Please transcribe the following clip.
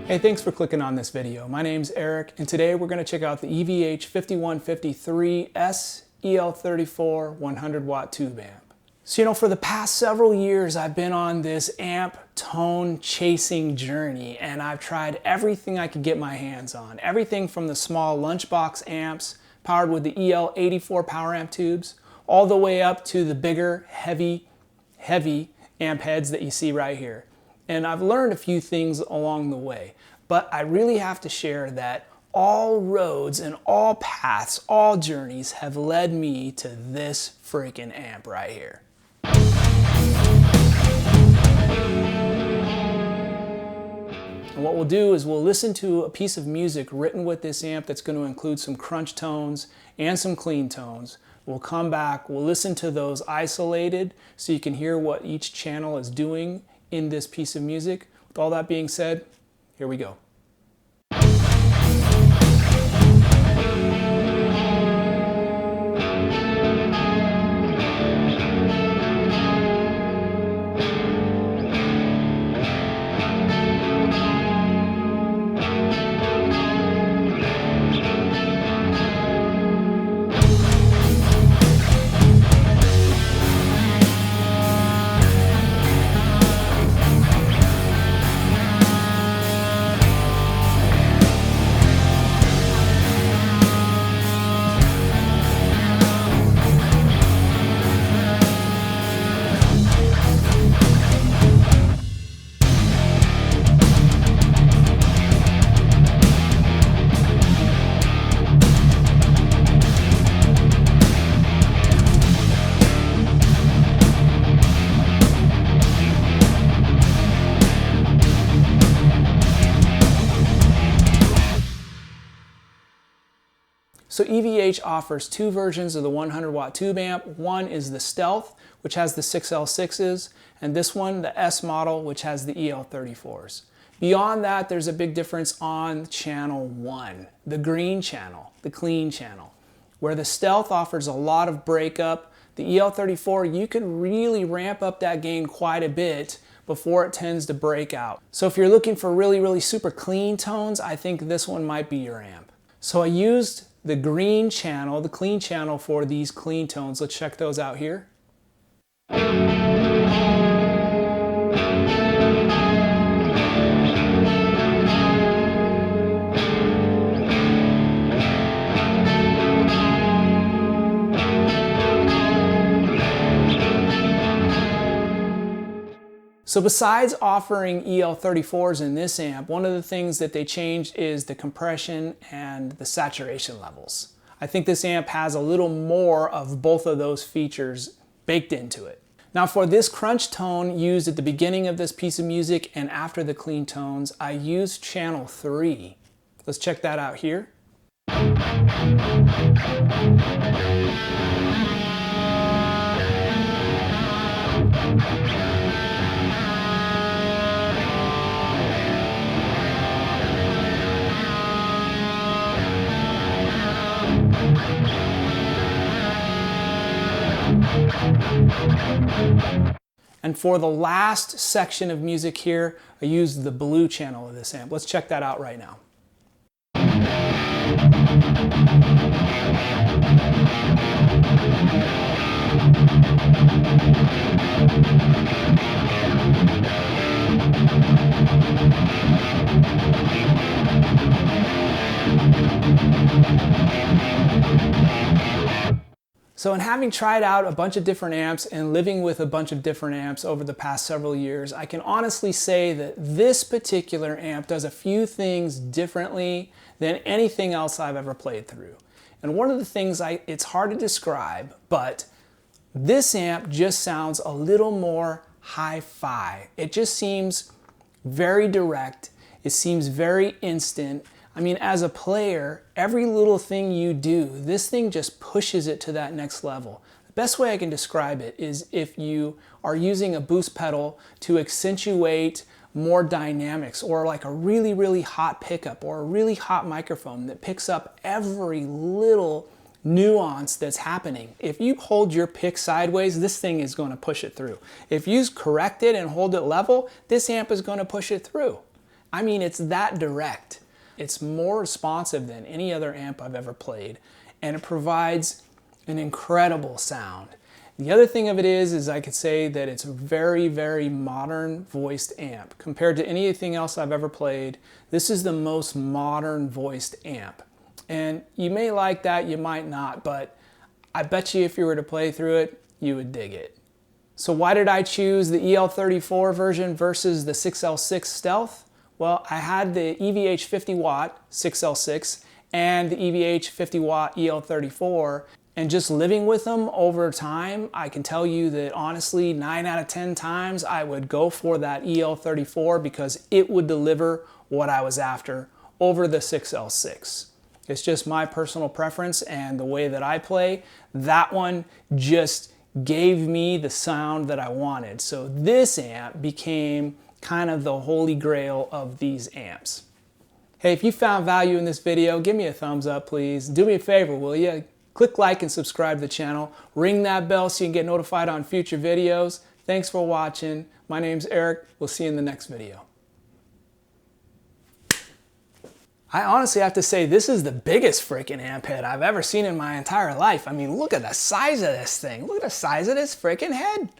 Hey, thanks for clicking on this video. My name's Eric, and today we're going to check out the EVH 5153 S EL34 100 watt tube amp. So, for the past several years, I've been on this amp tone chasing journey, and I've tried everything I could get my hands on. Everything from the small lunchbox amps powered with the EL84 power amp tubes, all the way up to the bigger, heavy amp heads that you see right here. And I've learned a few things along the way, but I really have to share that all roads and all paths, all journeys have led me to this freaking amp right here. And what we'll do is we'll listen to a piece of music written with this amp that's going to include some crunch tones and some clean tones. We'll come back, we'll listen to those isolated so you can hear what each channel is doing in this piece of music. With all that being said, here we go. So EVH offers two versions of the 100 watt tube amp. One is the Stealth, which has the 6L6s, and this one, the S model, which has the EL34s. Beyond that, there's a big difference on channel 1, the green channel, the clean channel. Where the Stealth offers a lot of breakup, the EL34, you can really ramp up that gain quite a bit before it tends to break out. So if you're looking for really super clean tones, I think this one might be your amp. So I used the green channel, the clean channel for these clean tones. Let's check those out here. So besides offering EL34s in this amp, one of the things that they changed is the compression and the saturation levels. I think this amp has a little more of both of those features baked into it. Now for this crunch tone used at the beginning of this piece of music and after the clean tones, I used channel 3. Let's check that out here. And for the last section of music here, I used the blue channel of this amp. Let's check that out right now. So in having tried out a bunch of different amps and living with a bunch of different amps over the past several years, I can honestly say that this particular amp does a few things differently than anything else I've ever played through. And one of the things it's hard to describe, but this amp just sounds a little more hi-fi. It just seems very direct. It seems very instant. I mean, as a player, every little thing you do, this thing just pushes it to that next level. The best way I can describe it is if you are using a boost pedal to accentuate more dynamics, or like a really hot pickup or a really hot microphone that picks up every little nuance that's happening. If you hold your pick sideways, this thing is going to push it through. If you correct it and hold it level, this amp is going to push it through. I mean, it's that direct. It's more responsive than any other amp I've ever played, and it provides an incredible sound. The other thing of it is I could say that it's a very, very modern voiced amp. Compared to anything else I've ever played, this is the most modern voiced amp. And you may like that, you might not, but I bet you if you were to play through it, you would dig it. So why did I choose the EL34 version versus the 6L6 Stealth? Well, I had the EVH 50 watt 6L6 and the EVH 50 watt EL34, and just living with them over time, I can tell you that honestly, 9 out of 10 times I would go for that EL34 because it would deliver what I was after over the 6L6. It's just my personal preference and the way that I play. That one just gave me the sound that I wanted. So this amp became kind of the holy grail of these amps. Hey, if you found value in this video, give me a thumbs up, please. Do me a favor, will you? Click like and subscribe to the channel. Ring that bell so you can get notified on future videos. Thanks for watching. My name's Eric. We'll see you in the next video. I honestly have to say this is the biggest freaking amp head I've ever seen in my entire life. I mean, look at the size of this thing. Look at the size of this freaking head.